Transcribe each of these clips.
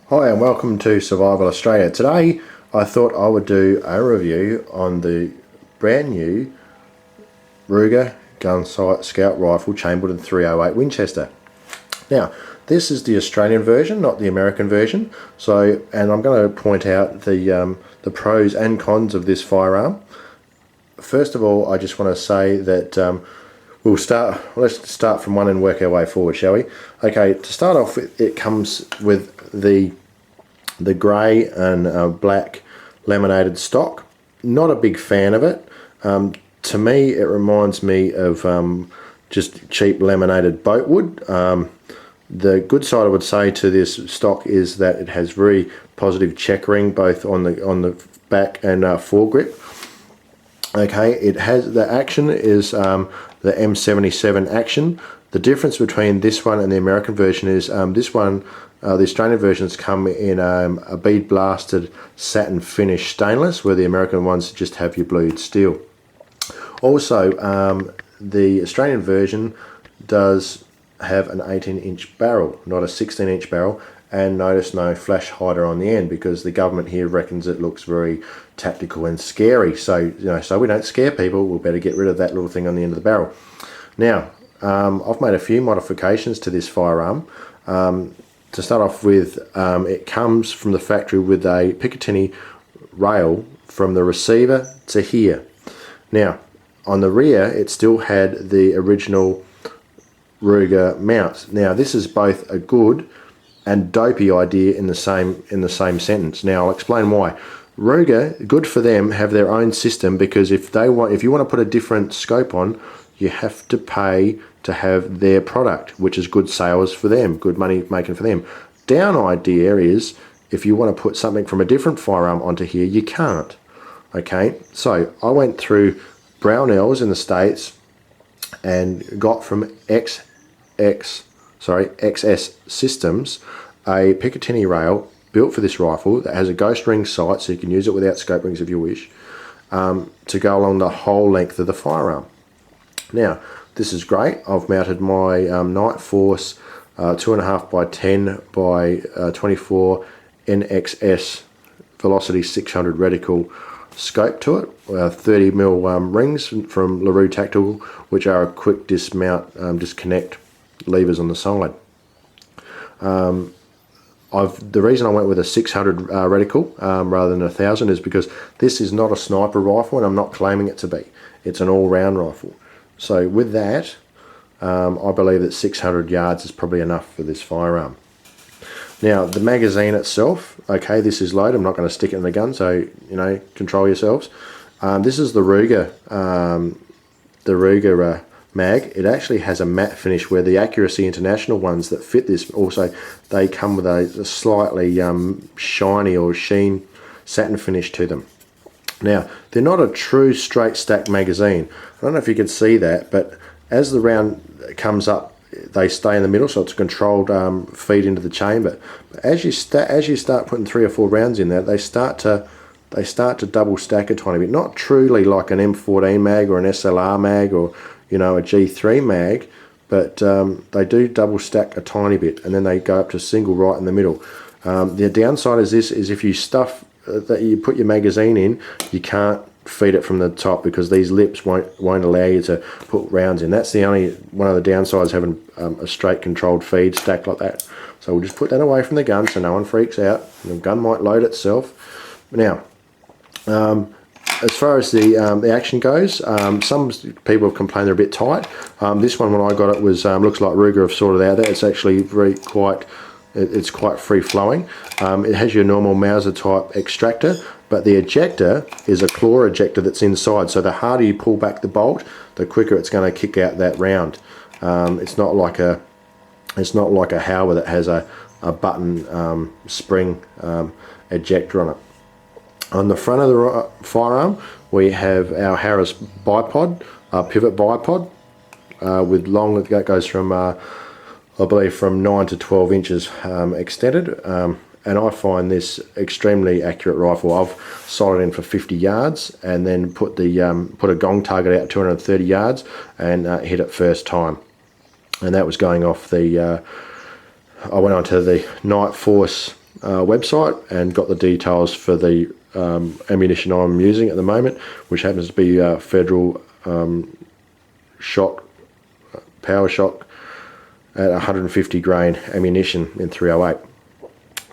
Hi and welcome to Survival Australia. Today I thought I would do a review on the brand new Ruger Gunsite Scout Rifle chambered in .308 Winchester. Now this is the Australian version, not the American version. And I'm going to point out the pros and cons of this firearm. First of all, I just want to say that let's start from one and work our way forward, shall we? Okay, to start off, it comes with the grey and black laminated stock. Not a big fan of it. To me, it reminds me of just cheap laminated boat wood. The good side I would say to this stock is that it has very positive checkering both on the back and foregrip. Okay, it has the action is the M77 action. The difference between this one and the American version is this one, the Australian versions come in a bead blasted satin finish stainless, where the American ones just have your blued steel. Also, the Australian version does have an 18-inch barrel, not a 16-inch barrel, and notice no flash hider on the end because the government here reckons it looks very tactical and scary. So so we don't scare people, we'll better get rid of that little thing on the end of the barrel. Now, I've made a few modifications to this firearm. To start off with, it comes from the factory with a Picatinny rail from the receiver to here. Now, on the rear, it still had the original Ruger mount. Now, this is both a good and dopey idea in the same sentence. Now, I'll explain why. Ruger, good for them, have their own system, because if you want to put a different scope on, you have to pay to have their product, which is good sales for them, good money making for them. Down idea is if you want to put something from a different firearm onto here, you can't. Okay, so I went through Brownells in the States and got from XS Systems a Picatinny rail built for this rifle that has a ghost ring sight, so you can use it without scope rings if you wish, to go along the whole length of the firearm. Now, this is great. I've mounted my Night Force 2.5 by 10 by 24 NXS Velocity 600 reticle scope to it, 30mm rings from LaRue Tactical, which are a quick dismount, disconnect levers on the side. The reason I went with a 600 reticle rather than 1000 is because this is not a sniper rifle, and I'm not claiming it to be. It's an all-round rifle. So with that, I believe that 600 yards is probably enough for this firearm. Now, the magazine itself, okay, this is loaded. I'm not going to stick it in the gun, so, control yourselves. This is the Ruger mag. It actually has a matte finish, where the Accuracy International ones that fit this also, they come with a slightly shiny or sheen satin finish to them. Now, they're not a true straight stack magazine. I don't know if you can see that, but as the round comes up, they stay in the middle, so it's a controlled feed into the chamber. But as you start putting 3 or 4 rounds in there, they start to double stack a tiny bit. Not truly like an M14 mag or an SLR mag or a G3 mag, but they do double stack a tiny bit, and then they go up to single right in the middle. The downside is if you stuff that you put your magazine in, you can't feed it from the top because these lips won't allow you to put rounds in. That's the only one of the downsides, having a straight controlled feed stacked like that. So we'll just put that away from the gun so no one freaks out. The gun might load itself. Now, as far as the action goes, some people have complained they're a bit tight. This one, when I got it, was looks like Ruger have sorted out that. It's actually it's quite free flowing. It has your normal Mauser type extractor, but the ejector is a claw ejector that's inside. So the harder you pull back the bolt, the quicker it's going to kick out that round. It's not like a Howler that has a button spring ejector on it. On the front of the firearm, we have our Harris bipod, pivot bipod, with long, that goes from I believe from 9 to 12 inches extended, and I find this extremely accurate rifle. I've sighted in for 50 yards and then put a gong target out 230 yards and hit it first time, and that was going off the I went on to the Night Force website and got the details for the ammunition I'm using at the moment, which happens to be Federal Power Shock at 150 grain ammunition in 308.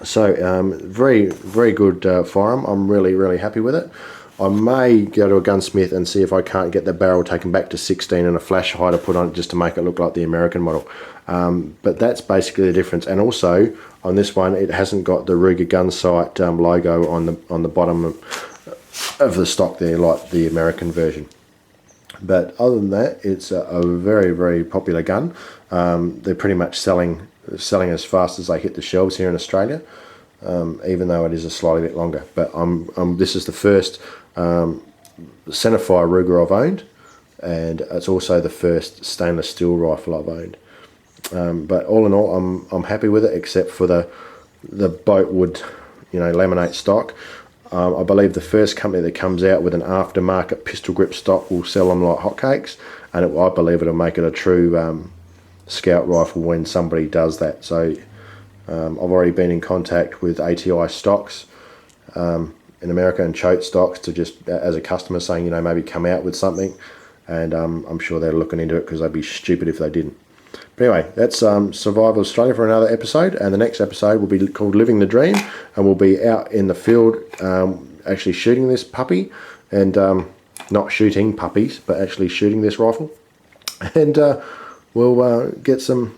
So very, very good firearm. I'm really happy with it. I may go to a gunsmith and see if I can't get the barrel taken back to 16 and a flash hider put on it just to make it look like the American model. But that's basically the difference. And also on this one, it hasn't got the Ruger Gunsite logo on the bottom of the stock there, like the American version. But other than that, it's a very popular gun. They're pretty much selling as fast as they hit the shelves here in Australia, even though it is a slightly bit longer. But this is the first centerfire Ruger I've owned, and it's also the first stainless steel rifle I've owned. But all in all, I'm happy with it, except for the boatwood, laminate stock. I believe the first company that comes out with an aftermarket pistol grip stock will sell them like hotcakes, and I believe it'll make it a true scout rifle when somebody does that. So I've already been in contact with ATI stocks in America and Choate stocks to just as a customer saying, maybe come out with something, and I'm sure they're looking into it because they'd be stupid if they didn't. But anyway, that's Survival Australia for another episode, and the next episode will be called Living the Dream, and we'll be out in the field actually shooting this puppy, and not shooting puppies, but actually shooting this rifle, and we'll get some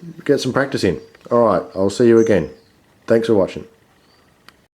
practice in. All right, I'll see you again. Thanks for watching.